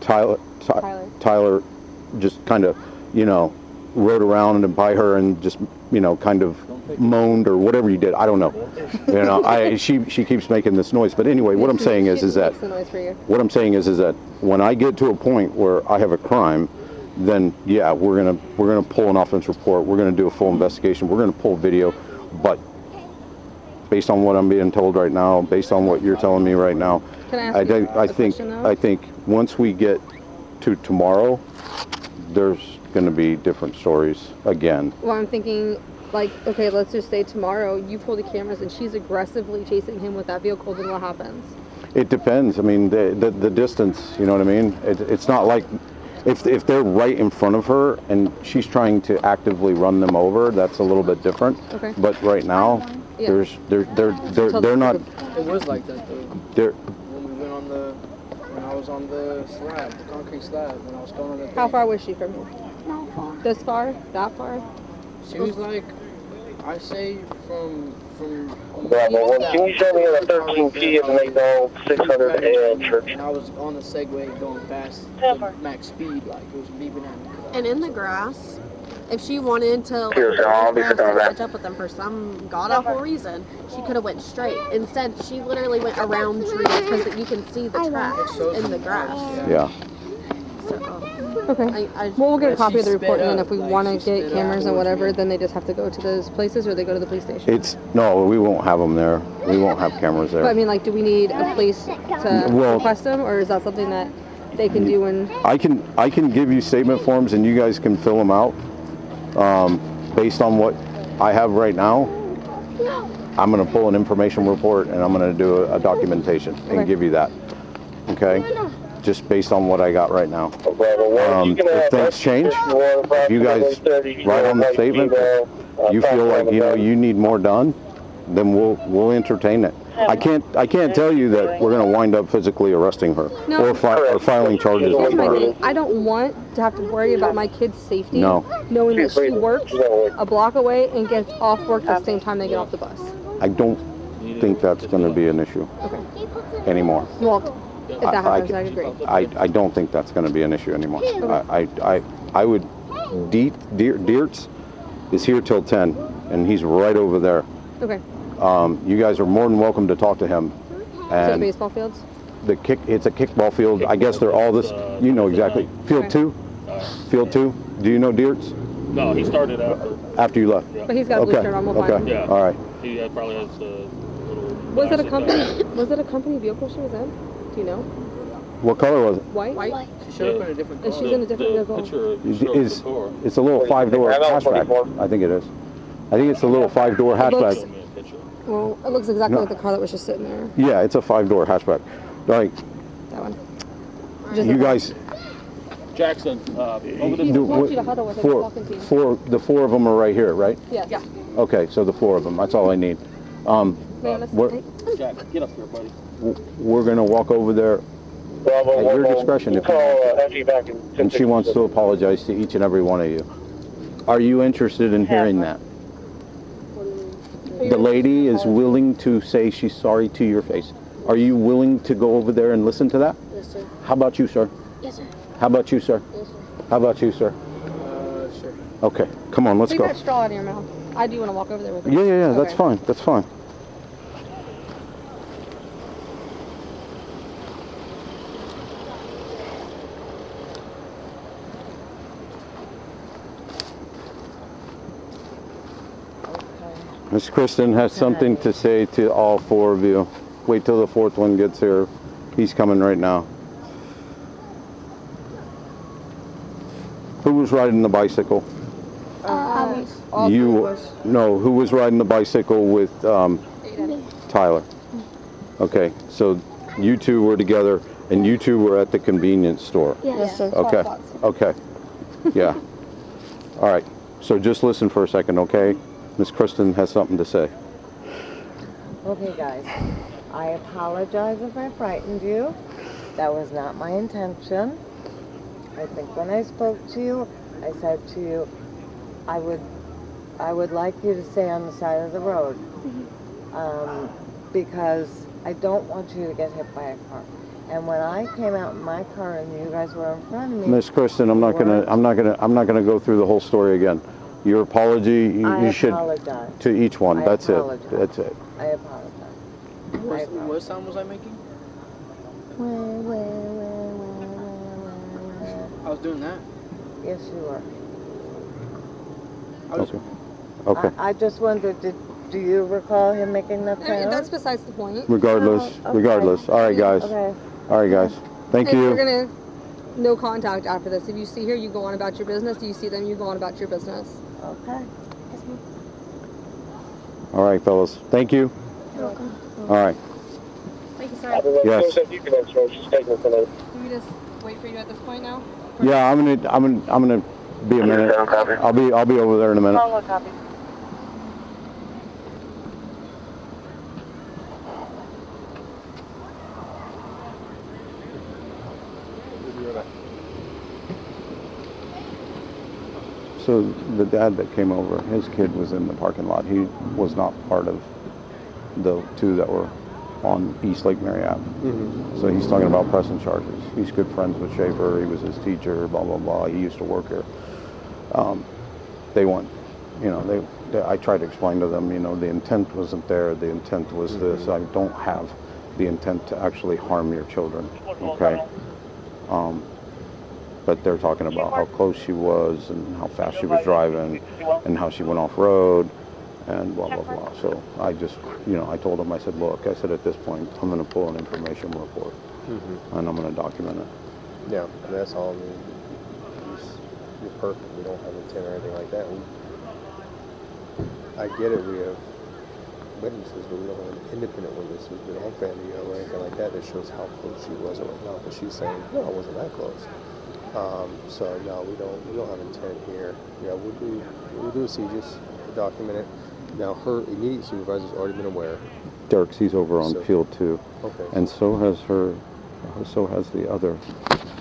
Tyler just kind of, rode around and by her and just, kind of moaned or whatever you did. I don't know. She keeps making this noise. But anyway, what I'm saying is that when I get to a point where I have a crime, then yeah, we're gonna pull an offense report. We're gonna do a full investigation. We're gonna pull video. But based on what I'm being told right now, based on what you're telling me right now, I think once we get to tomorrow, there's going to be different stories again. Well, I'm thinking, okay, let's just say tomorrow you pull the cameras and she's aggressively chasing him with that vehicle, then what happens? It depends. I mean, the distance, you know what I mean? It's not like if they're right in front of her and she's trying to actively run them over, that's a little bit different. Okay. But right now, they're not. It was like that though. When we went when I was on the slab, the concrete slab, when I was going on the. How far was she from you? This far? That far? She was like, I say from. Bravo 1, can you show me the 13P of McDonald 600 and Church? And I was on the Segway going fast, max speed, like it was beeping at me. And in the grass, if she wanted to catch up with them for some god-awful reason, she could have went straight. Instead, she literally went around trees because you can see the tracks in the grass. Yeah. So, okay. Well, we'll get a copy of the report, and then if we want to get cameras and whatever, then they just have to go to those places, or they go to the police station. No, we won't have them there. We won't have cameras there. But I mean, do we need a place to request them, or is that something that they can do when? I can give you statement forms, and you guys can fill them out. Based on what I have right now, I'm going to pull an information report, and I'm going to do a documentation and give you that. Okay. Just based on what I got right now. If things change, if you guys write on the statement, you feel like you need more done, then we'll entertain it. I can't tell you that we're going to wind up physically arresting her or filing charges. Here's my thing. I don't want to have to worry about my kid's safety, knowing that she works a block away and gets off work at the same time they get off the bus. I don't think that's going to be an issue anymore. Well, if that happens, I agree. I don't think that's going to be an issue anymore. I would. Diertz is here till 10, and he's right over there. Okay. You guys are more than welcome to talk to him. And so the baseball fields? It's a kickball field. I guess they're all this. You know exactly. Field 2. Field 2. Do you know Diertz? No, he started after. After you left. But he's got a blue shirt on. We'll find him. Yeah. All right. He probably has a little. Was it a company vehicle she was in? Do you know? What color was it? White. She showed up in a different car. She's in a different vehicle. It's a little 5-door hatchback. I think it is. I think it's a little 5-door hatchback. Well, it looks exactly like the car that was just sitting there. Yeah, it's a 5-door hatchback. Like that one. You guys. Jackson. Over the the 4 of them are right here, right? Yeah. Okay, so the 4 of them. That's all I need. Jack, get up here, buddy. We're going to walk over there at your discretion if you want to. And she wants to apologize to each and every one of you. Are you interested in hearing that? The lady is willing to say she's sorry to your face. Are you willing to go over there and listen to that? Yes, sir. How about you, sir? Yes, sir. How about you, sir? Yes, sir. How about you, sir? Sure. Okay, come on, let's go. Take that straw out of your mouth. I do want to walk over there with her. Yeah, that's fine. That's fine. Miss Kristen has something to say to all four of you. Wait till the fourth one gets here. He's coming right now. Who was riding the bicycle? You. No, who was riding the bicycle with Tyler? Okay, so you two were together, and you two were at the convenience store. Yes, sir. Okay. Okay. Yeah. All right. So just listen for a second, okay? Miss Kristen has something to say. Okay, guys. I apologize if I frightened you. That was not my intention. I think when I spoke to you, I said to you, I would like you to stay on the side of the road, because I don't want you to get hit by a car. And when I came out in my car and you guys were in front of me, Miss Kristen, I'm not gonna go through the whole story again. Your apology, you should apologize. to each one. I That's apologize. it. That's it. I apologize. What sound was I making? I was doing that. Yes, you were. Okay. I just wondered, do you recall him making that sound? That's besides the point. Regardless. Oh, okay. Regardless. All right, guys. Okay. All right, guys. Thank And you. we're gonna no contact after this. If you see her, you go on about your business. You see them, you go on about your business. Okay. All right, fellas. Thank you. You're welcome. All right. Thank you, sir. Yes. Do we just wait for you at this point now? Yeah, I'm gonna be a minute. I'll be over there in a minute. Copy. So the dad that came over, his kid was in the parking lot. He was not part of the two that were on East Lake Mary Ave. Mm-hmm. So he's talking about pressing charges. He's good friends with Schaefer. He was his teacher, blah, blah, blah. He used to work here. They want, I tried to explain to them, the intent wasn't there. The intent was this. I don't have the intent to actually harm your children, okay? But they're talking about how close she was and how fast she was driving and how she went off road and blah, blah, blah. So I just, I told them, I said, look, I said, at this point, I'm going to pull an information report and I'm going to document it. Yeah, that's all. I mean, you're perfect. We don't have intent or anything like that. I get it. We have witnesses, but we don't have independent witnesses. We don't have family or anything like that that shows how close she was or whatnot. But she's saying, no, I wasn't that close. So no, we don't have intent here. Yeah, we'll do a CGIS, document it. Now her immediate supervisor's already been aware. Dirks, he's over on field 2. Okay. And so has the other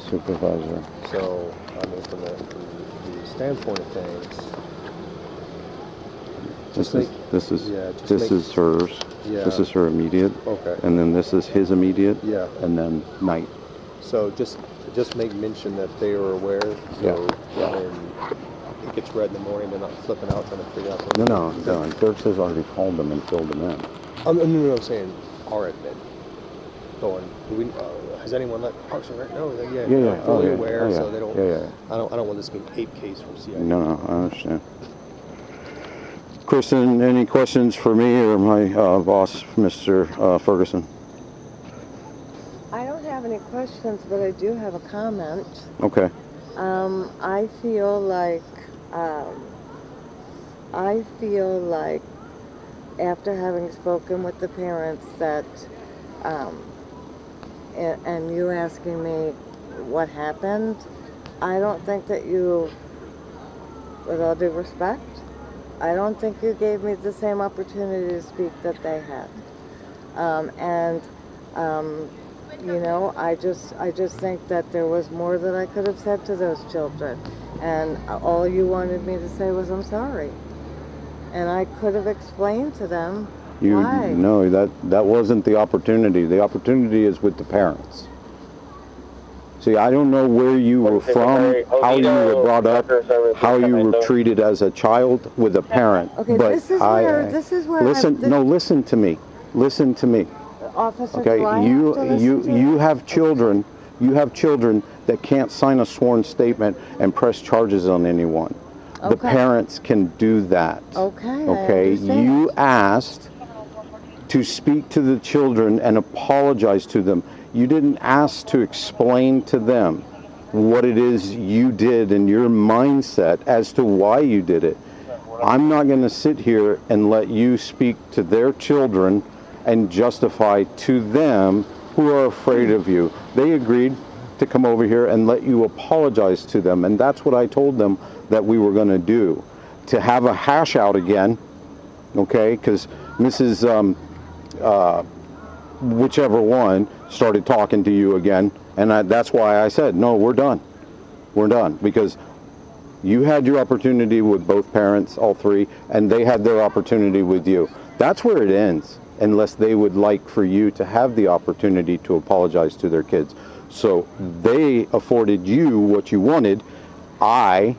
supervisor. So I mean, from the standpoint of things, This is hers. Yeah. This is her immediate. Okay. And then this is his immediate. Yeah. And then Knight. So just make mention that they are aware. So when it gets read in the morning, they're not flipping out trying to figure out. No. Dirks has already called them and filled them in. No, I'm saying our admin. Going, has anyone let Parks and Rec know? Fully aware, so they don't. Yeah. I don't want this to be an ape case from CIA. No, I understand. Kristen, any questions for me or my boss, Mr. Ferguson? I don't have any questions, but I do have a comment. Okay. I feel like after having spoken with the parents that, and you asking me what happened, I don't think that you, with all due respect, I don't think you gave me the same opportunity to speak that they had. I just think that there was more that I could have said to those children. And all you wanted me to say was, I'm sorry. And I could have explained to them why. No, that wasn't the opportunity. The opportunity is with the parents. See, I don't know where you were from, how you were brought up, how you were treated as a child with a parent. Okay, but this is where listen to me. Listen to me. Officer, okay, you have children. You have children that can't sign a sworn statement and press charges on anyone. The parents can do that. Okay? You asked to speak to the children and apologize to them. You didn't ask to explain to them what it is you did and your mindset as to why you did it. I'm not going to sit here and let you speak to their children and justify to them who are afraid of you. They agreed to come over here and let you apologize to them, and that's what I told them that we were going to do. To have a hash out again, okay, because Mrs. Whichever one started talking to you again, and that's why I said, no, we're done. We're done, because you had your opportunity with both parents, all three, and they had their opportunity with you. That's where it ends, unless they would like for you to have the opportunity to apologize to their kids. So they afforded you what you wanted. I,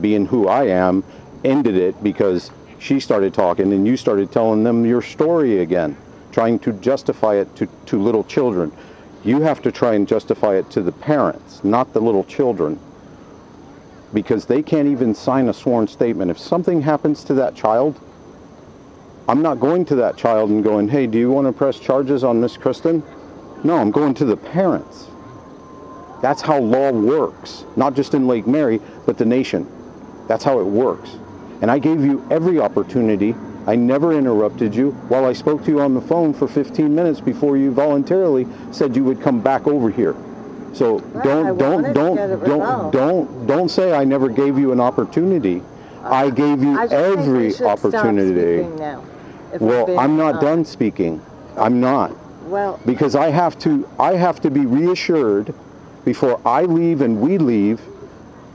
being who I am, ended it because she started talking and you started telling them your story again, trying to justify it to little children. You have to try and justify it to the parents, not the little children, because they can't even sign a sworn statement. If something happens to that child, I'm not going to that child and going, hey, do you want to press charges on Miss Kristen? No, I'm going to the parents. That's how law works, not just in Lake Mary, but the nation. That's how it works. And I gave you every opportunity. I never interrupted you while I spoke to you on the phone for 15 minutes before you voluntarily said you would come back over here. So don't say I never gave you an opportunity. I gave you every opportunity. Well, I'm not done speaking. I'm not. Well, because I have to be reassured before I leave and we leave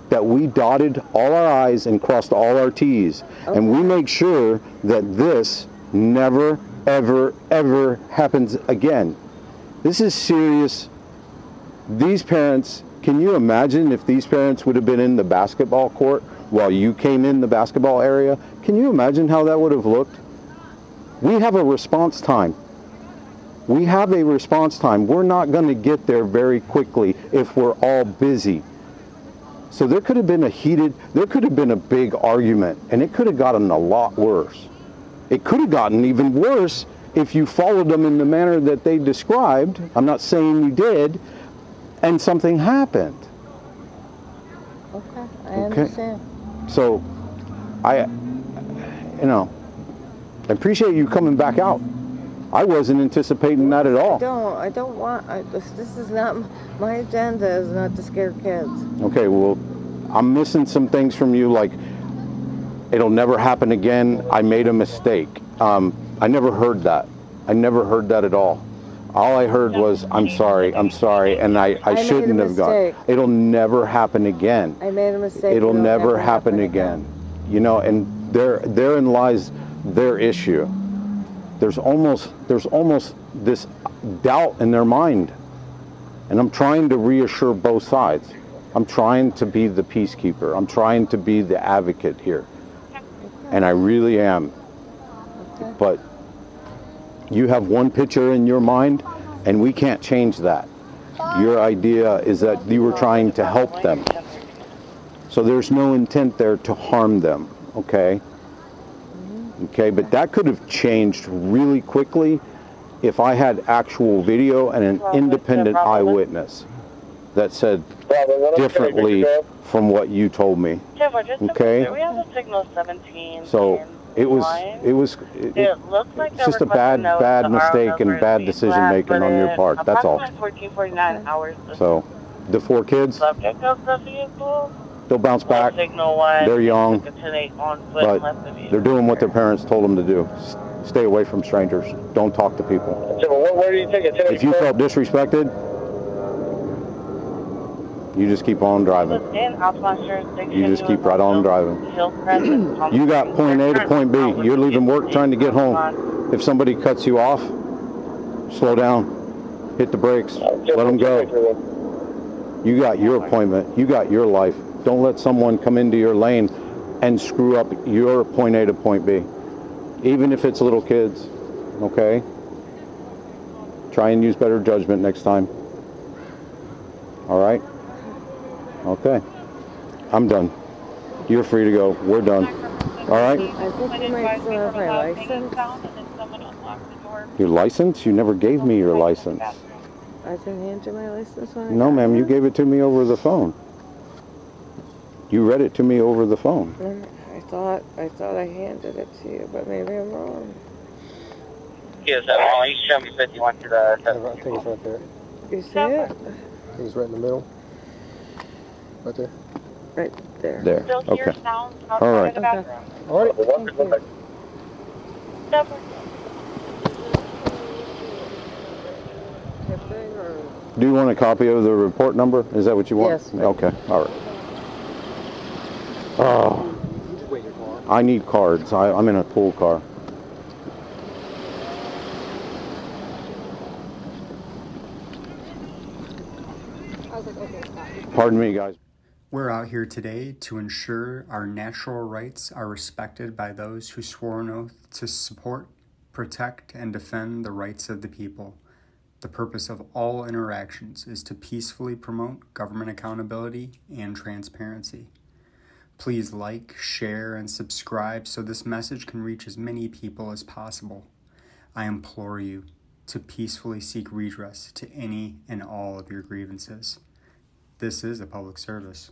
that we dotted all our I's and crossed all our T's. Okay. And we make sure that this never, ever, ever happens again. This is serious. These parents, can you imagine if these parents would have been in the basketball court while you came in the basketball area? Can you imagine how that would have looked? We have a response time. We have a response time. We're not going to get there very quickly if we're all busy. So there could have been a big argument, and it could have gotten a lot worse. It could have gotten even worse if you followed them in the manner that they described. I'm not saying you did, and something happened. Okay, I understand. So, I appreciate you coming back out. I wasn't anticipating that at all. I don't want, this is not, my agenda is not to scare kids. Okay, well, I'm missing some things from you, like, it'll never happen again, I made a mistake. I never heard that. I never heard that at all. All I heard was, I'm sorry, and I shouldn't have gone. It'll never happen again. I made a mistake. It'll never happen again. You know, and therein lies their issue. There's almost this doubt in their mind. And I'm trying to reassure both sides. I'm trying to be the peacekeeper. I'm trying to be the advocate here. And I really am. Okay. But you have one picture in your mind, and we can't change that. Your idea is that you were trying to help them. So there's no intent there to harm them, okay? Okay, but that could have changed really quickly if I had actual video and an independent eyewitness that said differently from what you told me. Okay? We have a signal 17. So it was just a bad mistake and bad decision making on your part. That's all. 1449 hours. So the 4 kids, Subject of the vehicle. they'll bounce back. They're young, but they're doing what their parents told them to do. Stay away from strangers. Don't talk to people. Where do you take it? If you felt disrespected, you just keep on driving. You just keep right on driving. You got point A to point B. You're leaving work trying to get home. If somebody cuts you off, slow down. Hit the brakes. Let them go. You got your appointment. You got your life. Don't let someone come into your lane and screw up your point A to point B. Even if it's little kids, okay? Try and use better judgment next time. All right? Okay. I'm done. You're free to go. We're done. All right? I think you might still have my license. Your license? You never gave me your license. I didn't hand you my license when I No, got ma'am, here? you gave it to me over the phone. You read it to me over the phone. I thought I handed it to you, but maybe I'm wrong. Yes, I'm you show me 51 to the... I think it's right there. You see it? I think it's right in the middle. Right there. Right there. There. Still hear Okay. sounds All outside right. of the bathroom. All right. Thank you. Do you want a copy of the report number? Is that what you want? Yes. Okay. All right. Oh. I need cards. I'm in a pool car. Pardon me, guys. We're out here today to ensure our natural rights are respected by those who swore an oath to support, protect, and defend the rights of the people. The purpose of all interactions is to peacefully promote government accountability and transparency. Please like, share, and subscribe so this message can reach as many people as possible. I implore you to peacefully seek redress to any and all of your grievances. This is a public service.